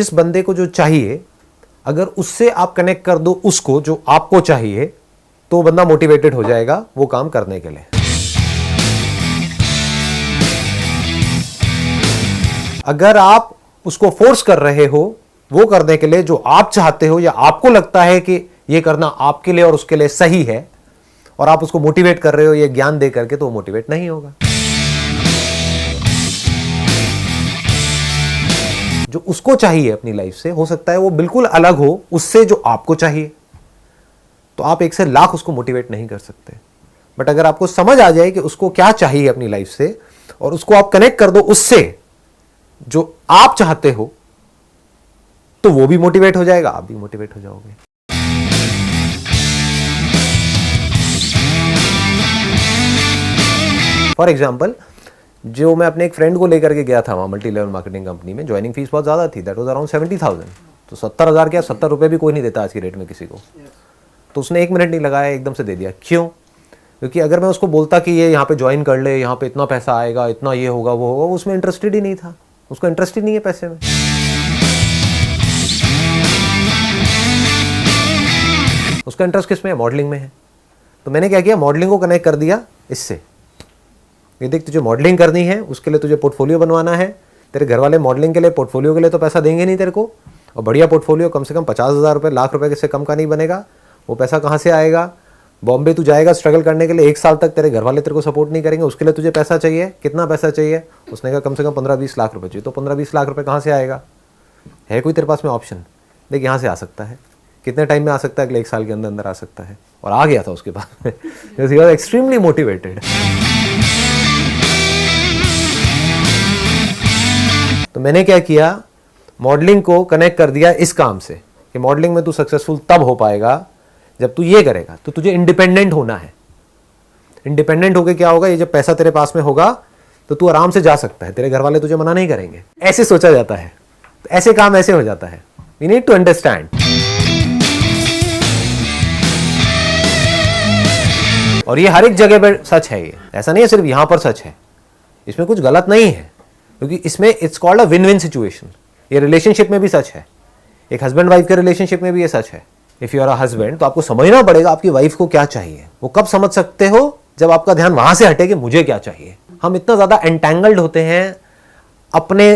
जिस बंदे को जो चाहिए, अगर उससे आप कनेक्ट कर दो उसको जो आपको चाहिए, तो वो बंदा मोटिवेटेड हो जाएगा वो काम करने के लिए। अगर आप उसको फोर्स कर रहे हो वो करने के लिए जो आप चाहते हो या आपको लगता है कि ये करना आपके लिए और उसके लिए सही है, और आप उसको मोटिवेट कर रहे हो ये ज्ञान दे करके, तो वो मोटिवेट नहीं होगा। जो उसको चाहिए अपनी लाइफ से, हो सकता है वो बिल्कुल अलग हो उससे जो आपको चाहिए, तो आप एक से लाख उसको मोटिवेट नहीं कर सकते। बट अगर आपको समझ आ जाए कि उसको क्या चाहिए अपनी लाइफ से, और उसको आप कनेक्ट कर दो उससे जो आप चाहते हो, तो वो भी मोटिवेट हो जाएगा, आप भी मोटिवेट हो जाओगे। फॉर एग्जाम्पल, जो मैं अपने एक फ्रेंड को लेकर के गया था वहाँ मल्टी लेवल मार्केटिंग कंपनी में, ज्वाइनिंग फीस बहुत ज़्यादा थी, दैट वाज अराउंड 70,000। तो 70,000 क्या, 70 रुपये भी कोई नहीं देता आज की रेट में किसी को। तो उसने 1 मिनट नहीं लगाया, एकदम से दे दिया। क्यों? क्योंकि अगर मैं उसको बोलता कि ये यहाँ पे ज्वाइन कर ले, यहाँ पे इतना पैसा आएगा, इतना ये होगा वो होगा, उसमें इंटरेस्टेड ही नहीं था। उसको इंटरेस्ट ही नहीं है पैसे में। उसका इंटरेस्ट किस में है? मॉडलिंग में है। तो मैंने क्या किया, मॉडलिंग को कनेक्ट कर दिया इससे। ये देख, तुझे मॉडलिंग करनी है, उसके लिए तुझे पोर्टफोलियो बनवाना है। तेरे घर वाले मॉडलिंग के लिए, पोर्टफोलियो के लिए तो पैसा देंगे नहीं तेरे को, और बढ़िया पोर्टफोलियो कम से कम 50,000 रुपये, लाख रुपये से कम का नहीं बनेगा। वो पैसा कहाँ से आएगा? बॉम्बे तू जाएगा स्ट्रगल करने के लिए, 1 साल तक तेरे घर वाले तेरे को सपोर्ट नहीं करेंगे, उसके लिए तुझे पैसा चाहिए। कितना पैसा चाहिए? उसने कहा कम से कम 15-20 लाख रुपये चाहिए। तो 15-20 लाख रुपये कहाँ से आएगा? है कोई तेरे पास में ऑप्शन? देख, यहाँ से आ सकता है। कितने टाइम में आ सकता है? अगले 1 साल के अंदर अंदर आ सकता है। और आ गया था उसके पास में। He was extremely motivated. तो मैंने क्या किया, मॉडलिंग को कनेक्ट कर दिया इस काम से कि मॉडलिंग में तू सक्सेसफुल तब हो पाएगा जब तू ये करेगा। तो तुझे इंडिपेंडेंट होना है। इंडिपेंडेंट होके क्या होगा, ये जब पैसा तेरे पास में होगा तो तू आराम से जा सकता है, तेरे घर वाले तुझे मना नहीं करेंगे। ऐसे सोचा जाता है, तो ऐसे काम ऐसे हो जाता है। We need to understand. और ये हर एक जगह पर सच है, ये ऐसा नहीं है सिर्फ यहां पर सच है। इसमें कुछ गलत नहीं है, क्योंकि इसमें it's called a win win situation. ये रिलेशनशिप में भी सच है, एक हस्बैंड वाइफ के रिलेशनशिप में भी ये सच है। If you are a husband, तो आपको समझना पड़ेगा आपकी वाइफ को क्या चाहिए। वो कब समझ सकते हो? जब आपका ध्यान वहां से हटे कि मुझे क्या चाहिए। हम इतना ज्यादा एंटैंगल्ड होते हैं अपने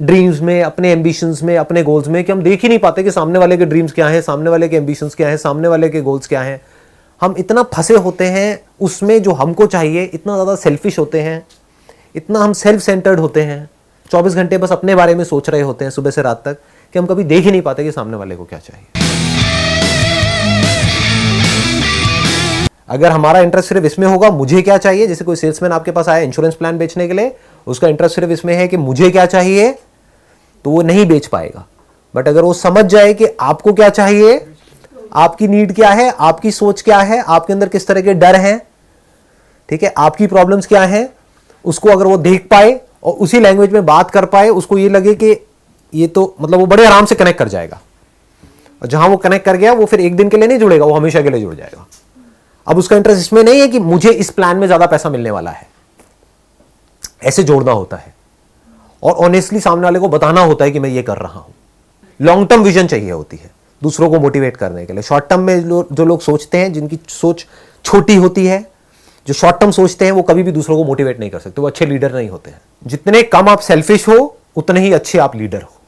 ड्रीम्स में, अपने एम्बिशंस में, अपने गोल्स में, कि हम देख ही नहीं पाते कि सामने वाले के ड्रीम्स क्या हैं, सामने वाले के एम्बिशंस क्या हैं, सामने वाले के गोल्स क्या हैं। हम इतना फंसे होते हैं उसमें जो हमको चाहिए, इतना ज्यादा सेल्फिश होते हैं, इतना हम सेल्फ सेंटर्ड होते हैं, 24 घंटे बस अपने बारे में सोच रहे होते हैं सुबह से रात तक, कि हम कभी देख ही नहीं पाते कि सामने वाले को क्या चाहिए। अगर हमारा इंटरेस्ट सिर्फ इसमें होगा मुझे क्या चाहिए, जैसे कोई सेल्समैन आपके पास आया इंश्योरेंस प्लान बेचने के लिए, उसका इंटरेस्ट सिर्फ इसमें है कि मुझे क्या चाहिए, तो वो नहीं बेच पाएगा। बट अगर वो समझ जाए कि आपको क्या चाहिए, आपकी नीड क्या है, आपकी सोच क्या है, आपके अंदर किस तरह के डर हैं, ठीक है, आपकी प्रॉब्लम्स क्या हैं, उसको अगर वो देख पाए और उसी लैंग्वेज में बात कर पाए, उसको ये लगे कि ये तो मतलब वो बड़े आराम से कनेक्ट कर जाएगा। और जहां वो कनेक्ट कर गया, वो फिर एक दिन के लिए नहीं जुड़ेगा, वो हमेशा के लिए जुड़ जाएगा। अब उसका इंटरेस्ट इसमें नहीं है कि मुझे इस प्लान में ज्यादा पैसा मिलने वाला है, ऐसे जोड़ना होता है। और ऑनेस्टली सामने वाले को बताना होता है कि मैं ये कर रहा हूं। लॉन्ग टर्म विजन चाहिए होती है दूसरों को मोटिवेट करने के लिए। शॉर्ट टर्म में जो लोग सोचते हैं, जिनकी सोच छोटी होती है, जो शॉर्ट टर्म सोचते हैं, वो कभी भी दूसरों को मोटिवेट नहीं कर सकते, वो अच्छे लीडर नहीं होते हैं। जितने कम आप सेल्फिश हो, उतने ही अच्छे आप लीडर हो।